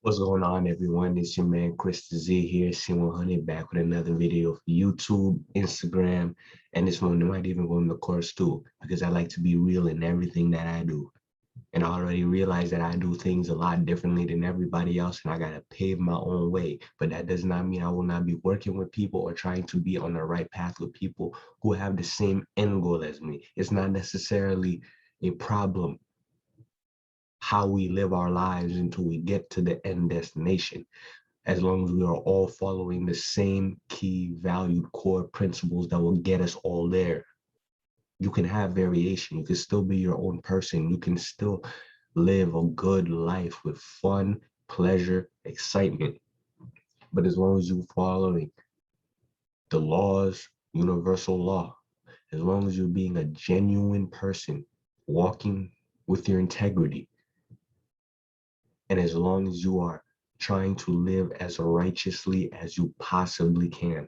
What's going on, everyone? It's your man Chris Z here, C100, back with another video for YouTube, Instagram, and this one might even go in the course too, because I like to be real in everything that I do. And I already realized that I do things a lot differently than everybody else, and I gotta pave my own way. But that does not mean I will not be working with people or trying to be on the right path with people who have the same end goal as me. It's not necessarily a problem how we live our lives until we get to the end destination, as long as we are all following the same key valued core principles that will get us all there. You can have variation, you can still be your own person, you can still live a good life with fun, pleasure, excitement. But as long as you're following the laws, universal law, as long as you're being a genuine person, walking with your integrity, and as long as you are trying to live as righteously as you possibly can,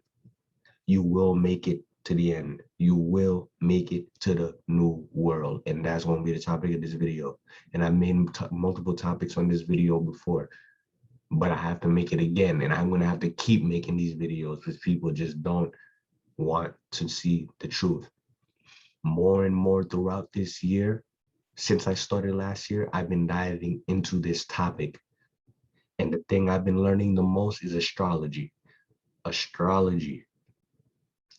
you will make it to the end. You will make it to the new world. And that's going to be the topic of this video. And I've made multiple topics on this video before, but I have to make it again. And I'm going to have to keep making these videos because people just don't want to see the truth. More and more throughout this year, since I started last year, I've been diving into this topic. And the thing I've been learning the most is astrology. Astrology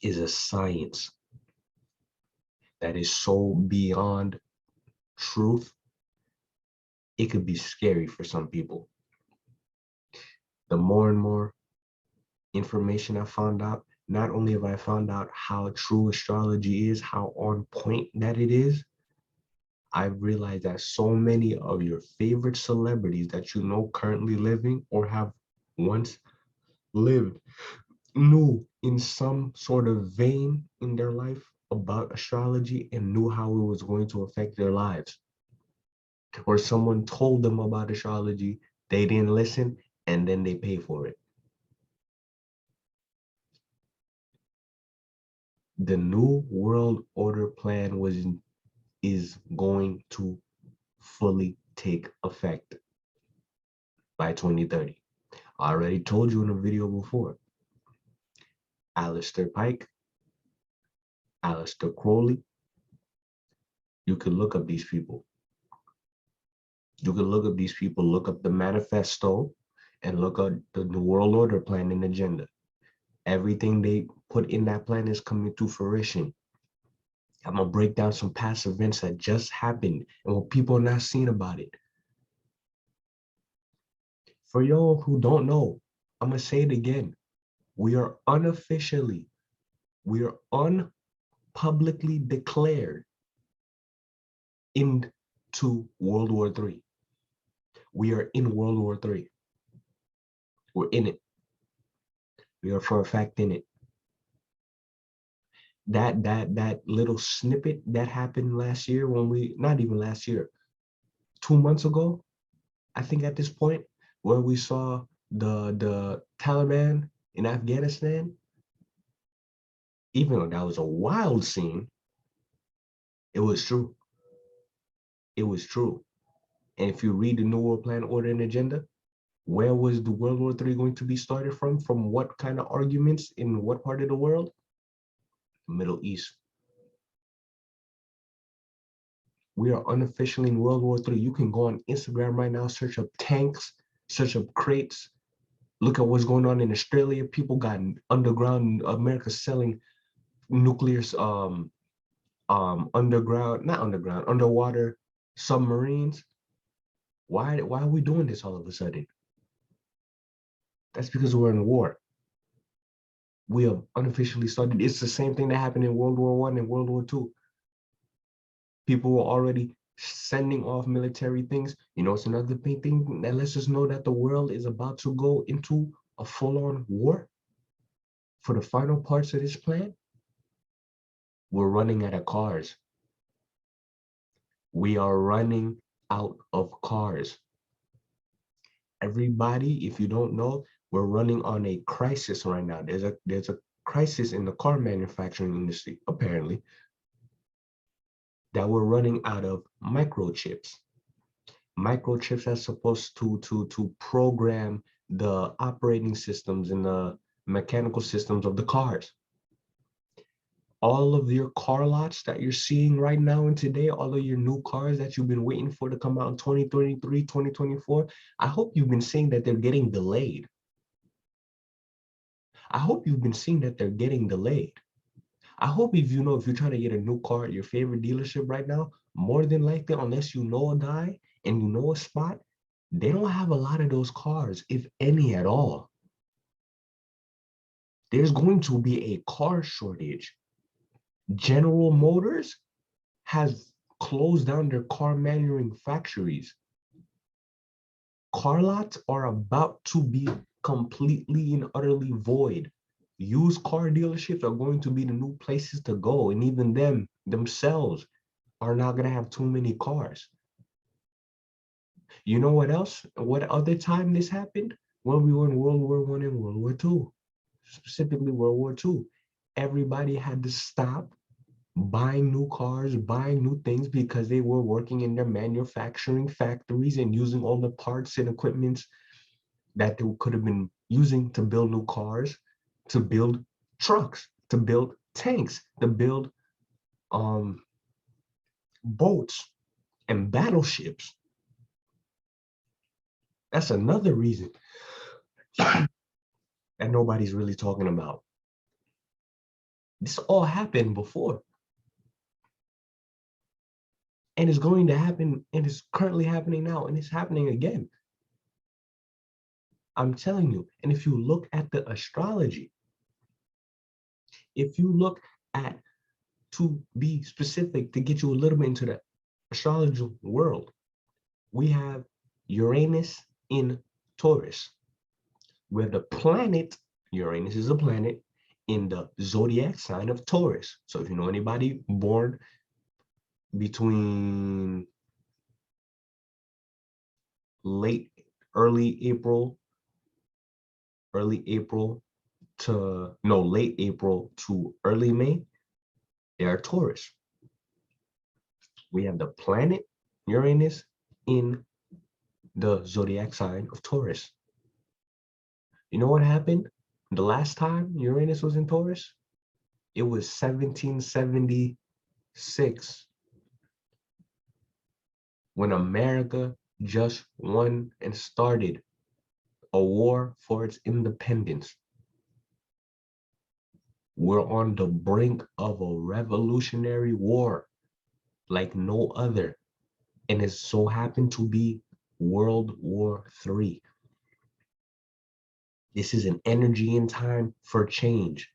is a science that is so beyond truth, it could be scary for some people. The more and more information I found out, not only have I found out how true astrology is, how on point that it is, I've realized that so many of your favorite celebrities that you know currently living or have once lived knew in some sort of vein in their life about astrology and knew how it was going to affect their lives. Or someone told them about astrology, they didn't listen, and then they pay for it. The New World Order plan is going to fully take effect by 2030. I already told you in a video before. Alistair Pike, Alistair Crowley, you can look up these people. You can look up these people, look up the manifesto, and look up the New World Order plan and agenda. Everything they put in that plan is coming to fruition. I'm gonna break down some past events that just happened and what people are not seeing about it. For y'all who don't know, I'm gonna say it again. We are unofficially, we are unpublicly declared into World War III. We are in World War III. We're in it. We are for a fact in it. That little snippet that happened last year when not even last year, 2 months ago, I think at this point, where we saw the Taliban in Afghanistan, even though that was a wild scene, it was true. It was true. And if you read the New World Plan, Order, and Agenda, where was the World War III going to be started from? From what kind of arguments in what part of the world? Middle East. We are unofficially in World War III. You can go on Instagram right now, search up tanks, search up crates, look at what's going on in Australia. People got underground, America selling nuclear underwater submarines. Why are we doing this all of a sudden? That's because we're in war. We have unofficially started. It's the same thing that happened in World War I and World War II. People were already sending off military things. You know, it's another big thing that lets us know that the world is about to go into a full-on war. For the final parts of this plan, we're running out of cars. We are running out of cars. Everybody, if you don't know, we're running on a crisis right now. There's a crisis in the car manufacturing industry, apparently, that we're running out of microchips. microchips that's supposed to program the operating systems and the mechanical systems of the cars. All of your car lots that you're seeing right now and today, all of your new cars that you've been waiting for to come out in 2023, 2024, I hope you've been seeing that they're getting delayed. I hope you've been seeing that they're getting delayed. I hope if you're trying to get a new car at your favorite dealership right now, more than likely, unless you know a guy and you know a spot, they don't have a lot of those cars, if any at all. There's going to be a car shortage. General Motors has closed down their car manufactories. Car lots are about to be completely and utterly void. Used car dealerships are going to be the new places to go, and even them themselves are not going to have too many cars. You know what else? What other time this happened? When we were in World War I and World War II, specifically World War II. Everybody had to stop buying new cars, buying new things because they were working in their manufacturing factories and using all the parts and equipments that they could have been using to build new cars, to build trucks, to build tanks, to build boats and battleships. That's another reason that nobody's really talking about. This all happened before. And it's going to happen, and it's currently happening now, and it's happening again. I'm telling you. And if you look at the astrology, if you look at, to be specific, to get you a little bit into the astrology world, we have Uranus in Taurus, where the planet, Uranus is a planet, in the zodiac sign of Taurus. So if you know anybody born between late April to early May, they are Taurus. We have the planet Uranus in the zodiac sign of Taurus. You know what happened the last time Uranus was in Taurus? It was 1776, when America just won and started a war for its independence. We're on the brink of a revolutionary war like no other, and it so happened to be World War III. This is an energy and time for change.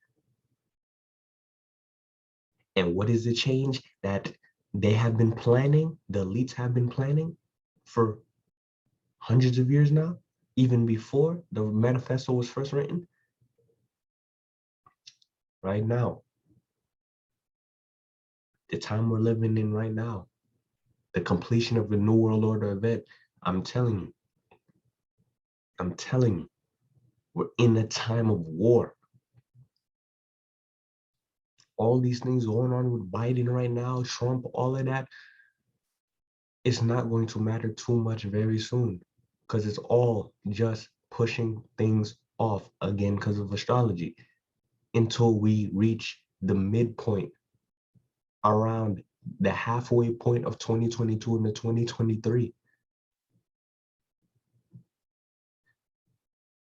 And what is the change that they have been planning, the elites have been planning for hundreds of years now, even before the manifesto was first written? Right now, the time we're living in right now, the completion of the New World Order event, I'm telling you, we're in a time of war. All these things going on with Biden right now, Trump, all of that, it's not going to matter too much very soon, because it's all just pushing things off again because of astrology, until we reach the midpoint, around the halfway point of 2022 into 2023.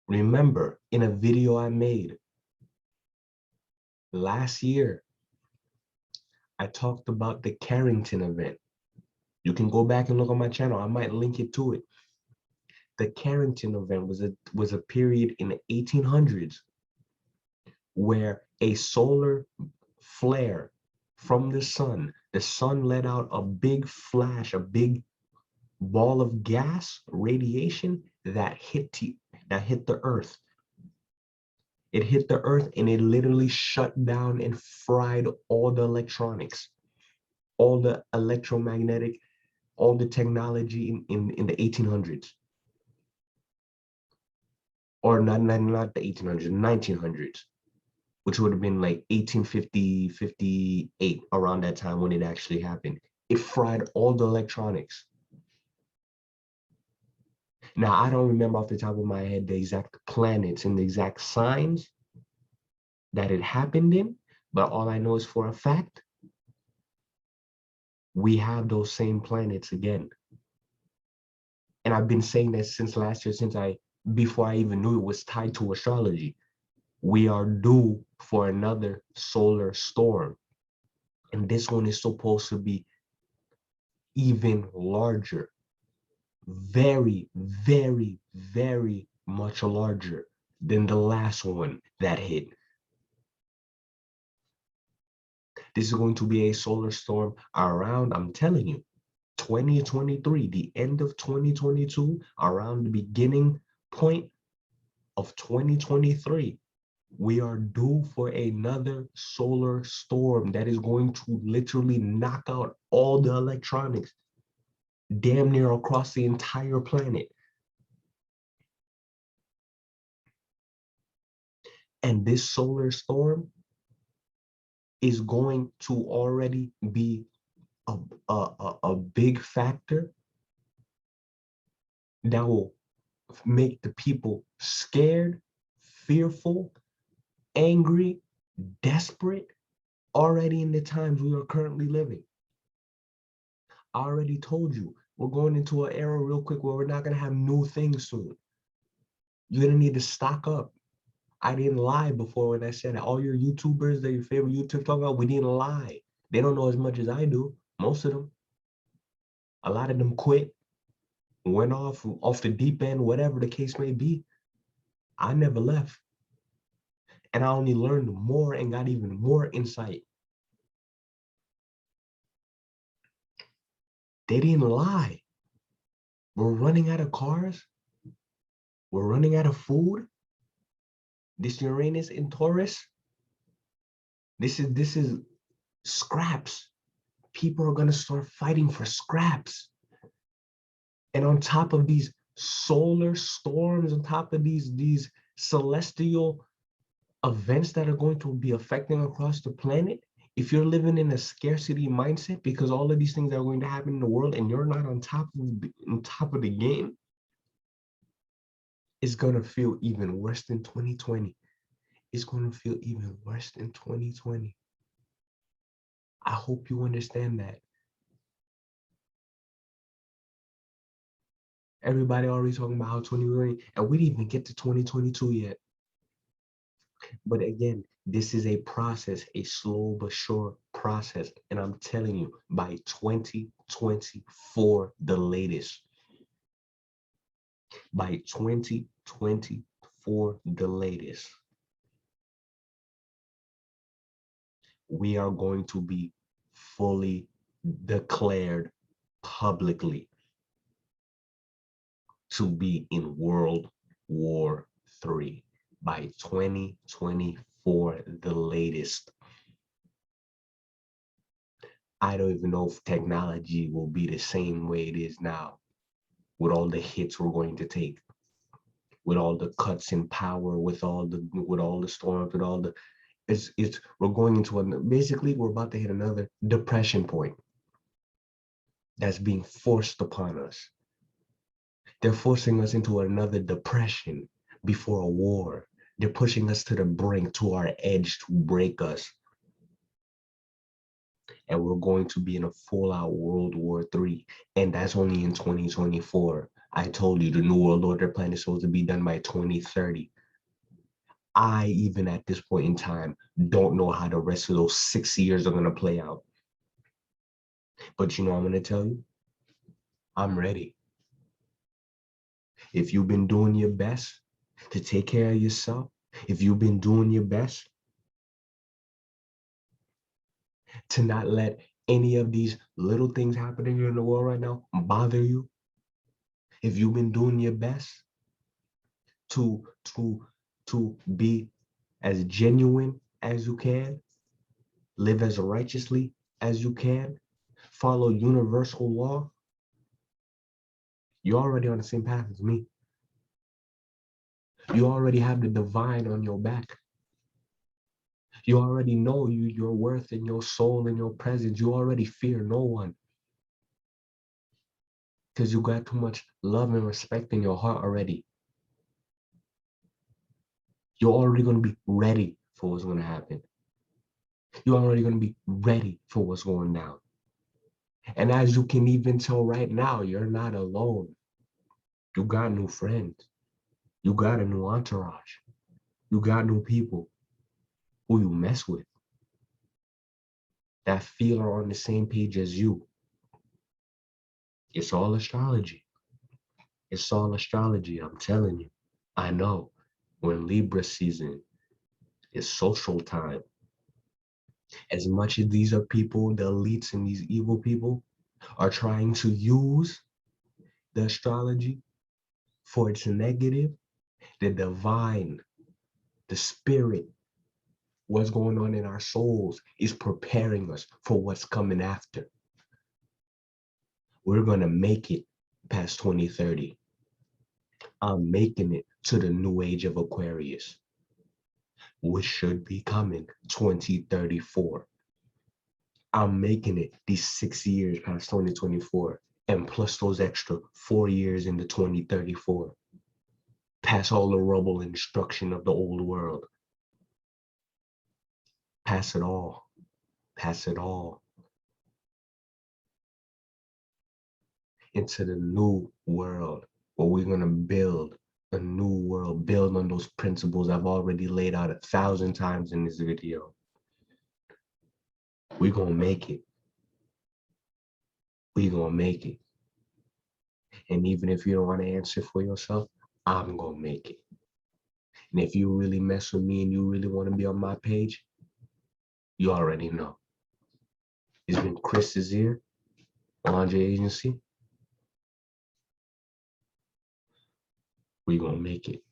Remember, in a video I made last year, I talked about the Carrington event. You can go back and look on my channel. I might link it to it. The Carrington event was a period in the 1800s where a solar flare from the sun let out a big flash, a big ball of gas radiation that hit the earth. It hit the earth and it literally shut down and fried all the electronics, all the electromagnetic, all the technology in the 1800s. Or not the 1800s, 1900s, which would have been like 1850, 58, around that time when it actually happened. It fried all the electronics. Now, I don't remember off the top of my head the exact planets and the exact signs that it happened in, but all I know is for a fact, we have those same planets again. And I've been saying that since last year, before I even knew it was tied to astrology. We are due for another solar storm. And this one is supposed to be even larger. Very, very, very much larger than the last one that hit. This is going to be a solar storm around, I'm telling you, 2023, the end of 2022, around the beginning point of 2023. We are due for another solar storm that is going to literally knock out all the electronics damn near across the entire planet. And this solar storm is going to already be a big factor that will make the people scared, fearful, angry, desperate already in the times we are currently living. I already told you, we're going into an era real quick where we're not going to have new things soon. You're going to need to stock up. I didn't lie before when I said that. All your YouTubers that your favorite YouTube talk about, we didn't lie. They don't know as much as I do, most of them. A lot of them quit, went off the deep end, whatever the case may be. I never left. And I only learned more and got even more insight. They didn't lie. We're running out of cars. We're running out of food. This Uranus in Taurus, this is scraps. People are gonna start fighting for scraps. And on top of these solar storms, on top of these celestial events that are going to be affecting across the planet, if you're living in a scarcity mindset because all of these things are going to happen in the world and you're not on top of the game, it's gonna feel even worse than 2020. It's gonna feel even worse than 2020. I hope you understand that. Everybody already talking about how 2020, and we didn't even get to 2022 yet. But again, this is a process, a slow but sure process. And I'm telling you, by 2024, the latest, by 2024, the latest, we are going to be fully declared publicly to be in World War III by 2024, the latest. I don't even know if technology will be the same way it is now, with all the hits we're going to take, with all the cuts in power, with all the storms, with all the we're going into basically we're about to hit another depression point that's being forced upon us. They're forcing us into another depression before a war. They're pushing us to the brink, to our edge, to break us. And we're going to be in a full-out World War III. And that's only in 2024. I told you the New World Order plan is supposed to be done by 2030. I, even at this point in time, don't know how the rest of those 6 years are going to play out. But you know, I'm going to tell you, I'm ready. If you've been doing your best to take care of yourself, if you've been doing your best to not let any of these little things happening in the world right now bother you, if you've been doing your best to be as genuine as you can, live as righteously as you can, follow universal law, you're already on the same path as me. You already have the divine on your back. You already know your worth and your soul and your presence. You already fear no one. because you got too much love and respect in your heart already. You're already going to be ready for what's going to happen. You're already going to be ready for what's going down. And as you can even tell right now, you're not alone. You got new friends. You got a new entourage. You got new people who you mess with that feel are on the same page as you. It's all astrology. It's all astrology, I'm telling you. I know when Libra season is social time, as much as these are people, the elites and these evil people are trying to use the astrology for its negative, the divine, the spirit, what's going on in our souls is preparing us for what's coming after. We're going to make it past 2030. I'm making it to the new age of Aquarius, which should be coming 2034. I'm making it these 6 years past 2024, and plus those extra 4 years into 2034. Past all the rubble and destruction of the old world. Pass it all. Pass it all. Into the new world where we're going to build a new world, build on those principles I've already laid out 1,000 times in this video. We're going to make it. We're going to make it. And even if you don't want to answer for yourself, I'm going to make it. And if you really mess with me and you really want to be on my page, you already know. It's been Chris Desir, Andre Agency. We're going to make it.